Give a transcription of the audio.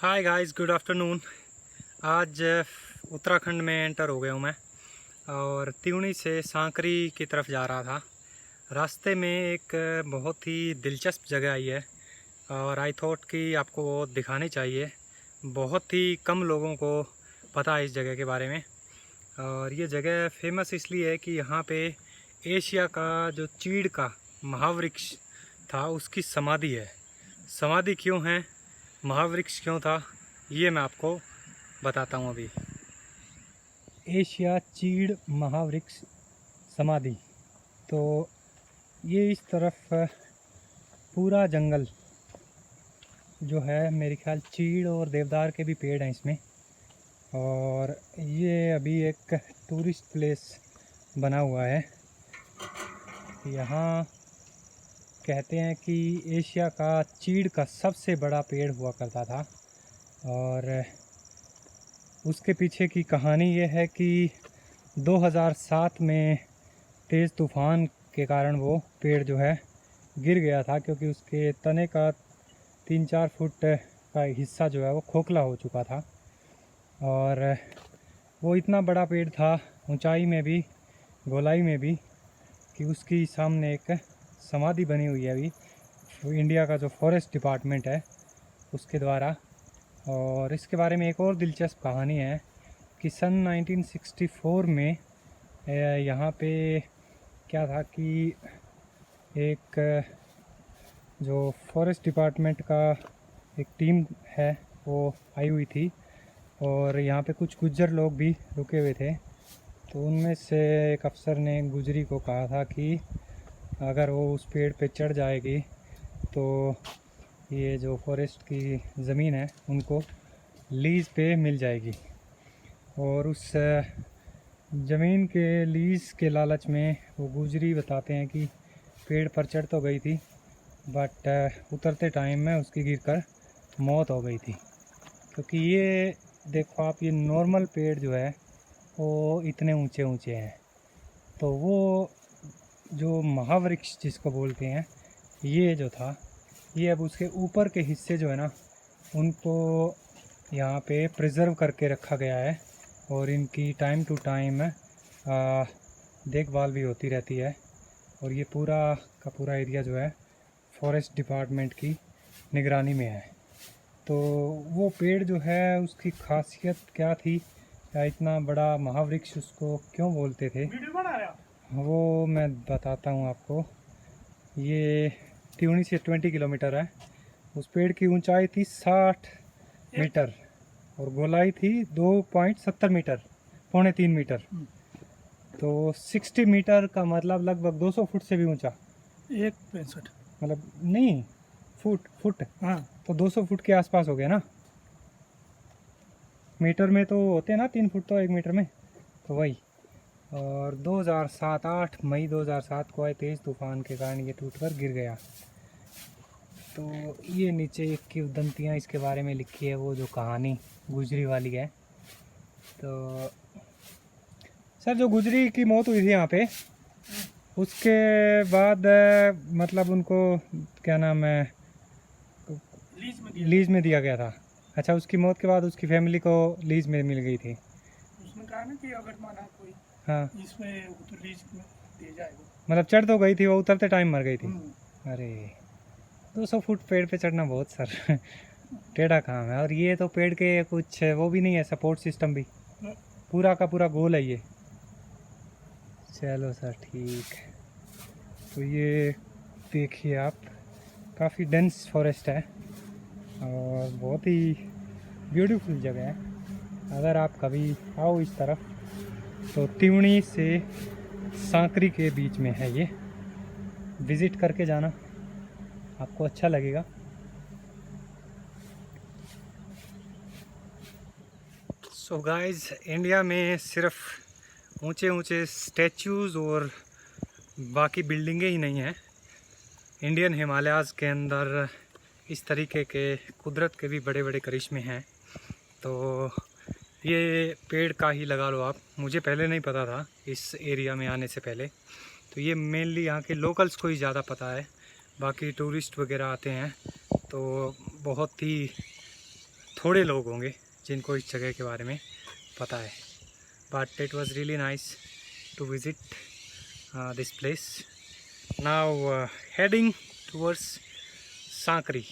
Hi guys, good afternoon. आज उत्तराखंड में enter हो गया हूँ मैं और त्यूणी से सांकरी की तरफ जा रहा था। रास्ते में एक बहुत ही दिलचस्प जगह आई है और आई थॉट कि आपको वो दिखानी चाहिए। बहुत ही कम लोगों को पता है इस जगह के बारे में। और ये जगह फेमस इसलिए है कि यहाँ पे एशिया का जो चीड़ का महावृक्ष था उसकी समाधि है। समाधि क्यों है, महावृक्ष क्यों था, ये मैं आपको बताता हूँ अभी। एशिया चीड़ महावृक्ष समाधि, तो ये इस तरफ पूरा जंगल जो है, मेरे ख्याल चीड़ और देवदार के भी पेड़ हैं इसमें। और ये अभी एक टूरिस्ट प्लेस बना हुआ है। यहाँ कहते हैं कि एशिया का चीड़ का सबसे बड़ा पेड़ हुआ करता था और उसके पीछे की कहानी ये है कि 2007 में तेज़ तूफ़ान के कारण वो पेड़ जो है गिर गया था, क्योंकि उसके तने का 3-4 फुट का हिस्सा जो है वो खोखला हो चुका था। और वो इतना बड़ा पेड़ था, ऊंचाई में भी गोलाई में भी, कि उसकी सामने एक समाधि बनी हुई है अभी इंडिया का जो फॉरेस्ट डिपार्टमेंट है उसके द्वारा। और इसके बारे में एक और दिलचस्प कहानी है कि सन 1964 में यहाँ पे क्या था कि एक जो फॉरेस्ट डिपार्टमेंट का एक टीम है वो आई हुई थी और यहाँ पे कुछ गुज्जर लोग भी रुके हुए थे। तो उनमें से एक अफसर ने गुजरी को कहा था कि अगर वो उस पेड़ पे चढ़ जाएगी तो ये जो फॉरेस्ट की ज़मीन है उनको लीज़ पे मिल जाएगी। और उस ज़मीन के लीज़ के लालच में वो गुजरी बताते हैं कि पेड़ पर चढ़ तो गई थी, बट उतरते टाइम में उसकी गिरकर मौत हो गई थी। क्योंकि ये देखो आप, ये नॉर्मल पेड़ जो है वो इतने ऊंचे ऊंचे हैं, तो वो जो महावृक्ष जिसको बोलते हैं ये जो था, ये अब उसके ऊपर के हिस्से जो है ना उनको यहाँ पे प्रिजर्व करके रखा गया है और इनकी टाइम टू टाइम देखभाल भी होती रहती है। और ये पूरा का पूरा एरिया जो है फॉरेस्ट डिपार्टमेंट की निगरानी में है। तो वो पेड़ जो है उसकी खासियत क्या थी, या इतना बड़ा महावृक्ष उसको क्यों बोलते थे, वो मैं बताता हूँ आपको। ये त्यूणी से 20 किलोमीटर है। उस पेड़ की ऊंचाई थी 60 मीटर और गोलाई थी 2.70 मीटर, 2.25 मीटर। तो 60 मीटर का मतलब लगभग 200 फुट से भी ऊंचा। 1.65 मतलब नहीं, फुट हाँ, तो 200 फुट के आसपास हो गया ना। मीटर में तो होते हैं ना 3 फुट तो 1 मीटर में, तो वही। और 8 मई 2007 को आए तेज़ तूफ़ान के कारण ये टूटकर गिर गया। तो ये नीचे एक किंवदंतियाँ इसके बारे में लिखी है, वो जो कहानी गुजरी वाली है। तो सर, जो गुजरी की मौत हुई थी यहाँ पे, उसके बाद मतलब उनको क्या नाम है, लीज में दिया गया था। अच्छा, उसकी मौत के बाद उसकी फैमिली को लीज में मिल गई थी। उसमें कहा ना कि अगर माना कोई हाँ, इसमें तो लीज में दे जाएगा। मतलब चढ़ तो गई थी, वो उतरते टाइम मर गई थी। अरे 200 फुट पेड़ पे चढ़ना बहुत सर टेढ़ा काम है। और ये तो पेड़ के कुछ वो भी नहीं है, सपोर्ट सिस्टम भी पूरा का पूरा गोल है ये। चलो सर, ठीक है। तो ये देखिए आप, काफ़ी डेंस फॉरेस्ट है और बहुत ही ब्यूटीफुल जगह है। अगर आप कभी आओ इस तरफ तो त्यूणी से सांकरी के बीच में है ये, विज़िट करके जाना, आपको अच्छा लगेगा। सो गाइस, इंडिया में सिर्फ ऊंचे ऊंचे स्टैचूज़ और बाकी बिल्डिंगें ही नहीं हैं। इंडियन हिमालयाज़ के अंदर इस तरीके के कुदरत के भी बड़े बड़े करिश्मे हैं। तो ये पेड़ का ही लगा लो आप, मुझे पहले नहीं पता था इस एरिया में आने से पहले। तो ये मेनली यहाँ के लोकल्स को ही ज़्यादा पता है, बाकी टूरिस्ट वगैरह आते हैं तो बहुत ही थोड़े लोग होंगे जिनको इस जगह के बारे में पता है। But it was really nice to visit this place. Now heading towards Sankri.